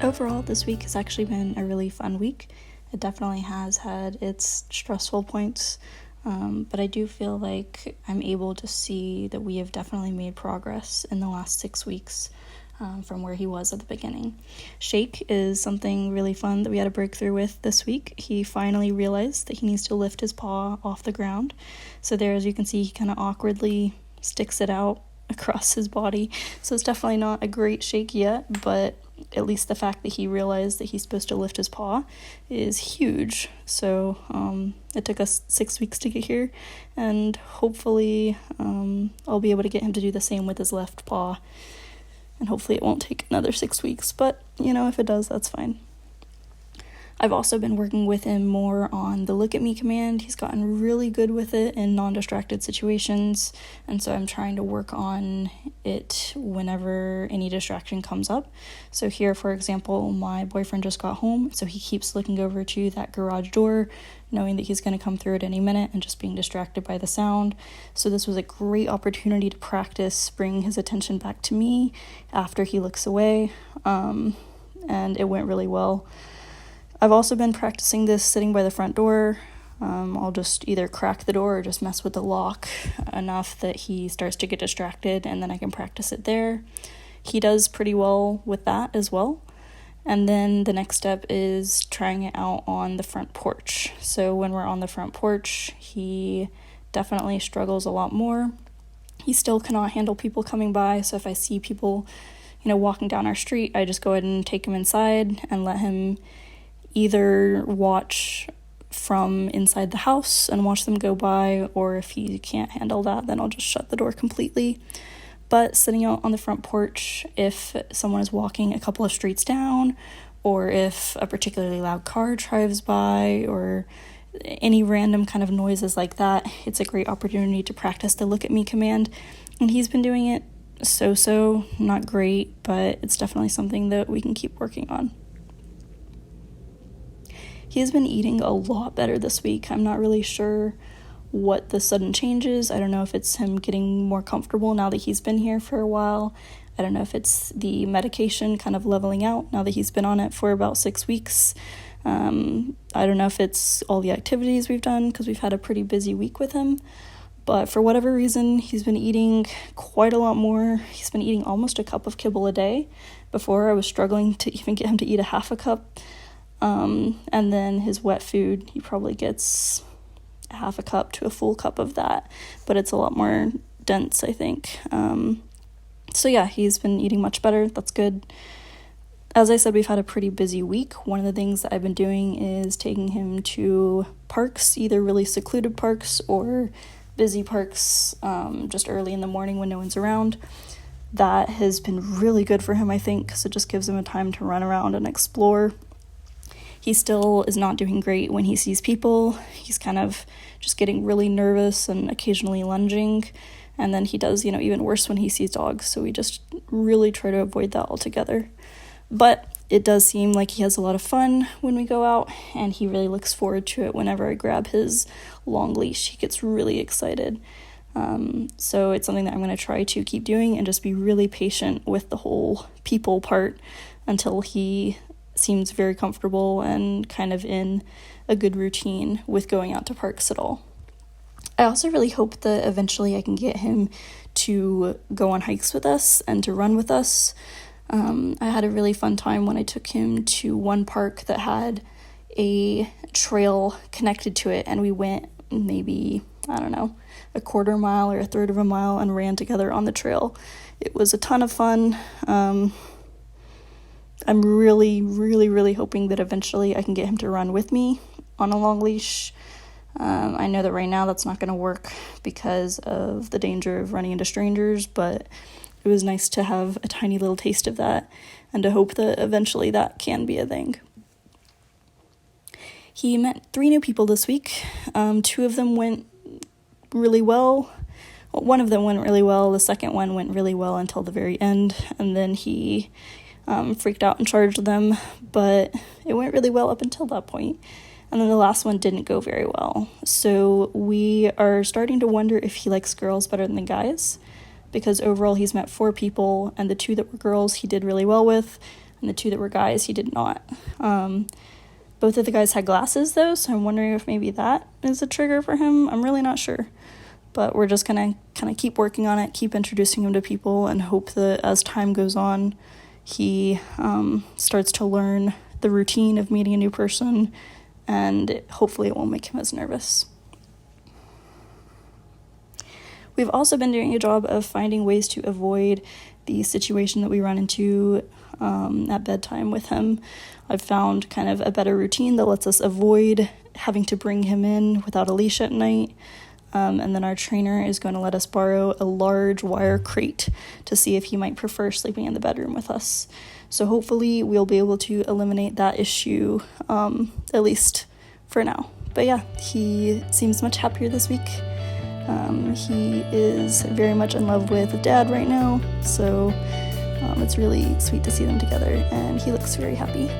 Overall, this week has actually been a really fun week. It definitely has had its stressful points, but I do feel like I'm able to see that we have definitely made progress in the last 6 weeks from where he was at the beginning. Shake is something really fun that we had a breakthrough with this week. He finally realized that he needs to lift his paw off the ground. So there, as you can see, he kind of awkwardly sticks it out across his body. So it's definitely not a great shake yet, but at least the fact that he realized that he's supposed to lift his paw is huge. So it took us 6 weeks to get here, and hopefully I'll be able to get him to do the same with his left paw, and hopefully it won't take another 6 weeks, but if it does, that's fine. I've also been working with him more on the look at me command. He's gotten really good with it in non-distracted situations, and so I'm trying to work on it whenever any distraction comes up. So here, for example, my boyfriend just got home, so he keeps looking over to that garage door, knowing that he's going to come through at any minute and just being distracted by the sound. So this was a great opportunity to practice bringing his attention back to me after he looks away, and it went really well. I've also been practicing this sitting by the front door. I'll just either crack the door or just mess with the lock enough that he starts to get distracted, and then I can practice it there. He does pretty well with that as well. And then the next step is trying it out on the front porch. So when we're on the front porch, he definitely struggles a lot more. He still cannot handle people coming by, so if I see people, walking down our street, I just go ahead and take him inside and let him either watch from inside the house and watch them go by, or if he can't handle that, then I'll just shut the door completely. But sitting out on the front porch, if someone is walking a couple of streets down, or if a particularly loud car drives by, or any random kind of noises like that, it's a great opportunity to practice the look at me command. And he's been doing it so, not great, but it's definitely something that we can keep working on. He has been eating a lot better this week. I'm not really sure what the sudden change is. I don't know if it's him getting more comfortable now that he's been here for a while. I don't know if it's the medication kind of leveling out now that he's been on it for about 6 weeks. I don't know if it's all the activities we've done, because we've had a pretty busy week with him. But for whatever reason, he's been eating quite a lot more. He's been eating almost a cup of kibble a day. Before, I was struggling to even get him to eat a half a cup. And then his wet food, he probably gets a half a cup to a full cup of that, but it's a lot more dense, I think. So yeah, he's been eating much better. That's good. As I said, we've had a pretty busy week. One of the things that I've been doing is taking him to parks, either really secluded parks or busy parks, just early in the morning when no one's around. That has been really good for him, I think, because it just gives him a time to run around and explore. He still is not doing great when he sees people. He's kind of just getting really nervous and occasionally lunging. And then he does, even worse when he sees dogs. So we just really try to avoid that altogether. But it does seem like he has a lot of fun when we go out, and he really looks forward to it whenever I grab his long leash. He gets really excited. So it's something that I'm going to try to keep doing and just be really patient with the whole people part until he seems very comfortable and kind of in a good routine with going out to parks at all. I also really hope that eventually I can get him to go on hikes with us and to run with us. I had a really fun time when I took him to one park that had a trail connected to it, and we went maybe, a quarter mile or a third of a mile and ran together on the trail. It was a ton of fun. I'm really hoping that eventually I can get him to run with me on a long leash. I know that right now that's not going to work because of the danger of running into strangers, but it was nice to have a tiny little taste of that and to hope that eventually that can be a thing. He met 3 new people this week. 2 of them went really well. One of them went really well. The second one went really well until the very end, and then he freaked out and charged them, but it went really well up until that point. And then the last one didn't go very well. So we are starting to wonder if he likes girls better than the guys, because overall he's met 4 people, and the 2 that were girls he did really well with, and the 2 that were guys, he did not. Both of the guys had glasses though, so I'm wondering if maybe that is a trigger for him. I'm really not sure. But we're just gonna kind of keep working on it, keep introducing him to people, and hope that as time goes on, he starts to learn the routine of meeting a new person, and hopefully it won't make him as nervous. We've also been doing a job of finding ways to avoid the situation that we run into at bedtime with him. I've found kind of a better routine that lets us avoid having to bring him in without a leash at night. And then our trainer is going to let us borrow a large wire crate to see if he might prefer sleeping in the bedroom with us. So hopefully we'll be able to eliminate that issue, at least for now. But yeah, he seems much happier this week. He is very much in love with Dad right now, so it's really sweet to see them together, and he looks very happy.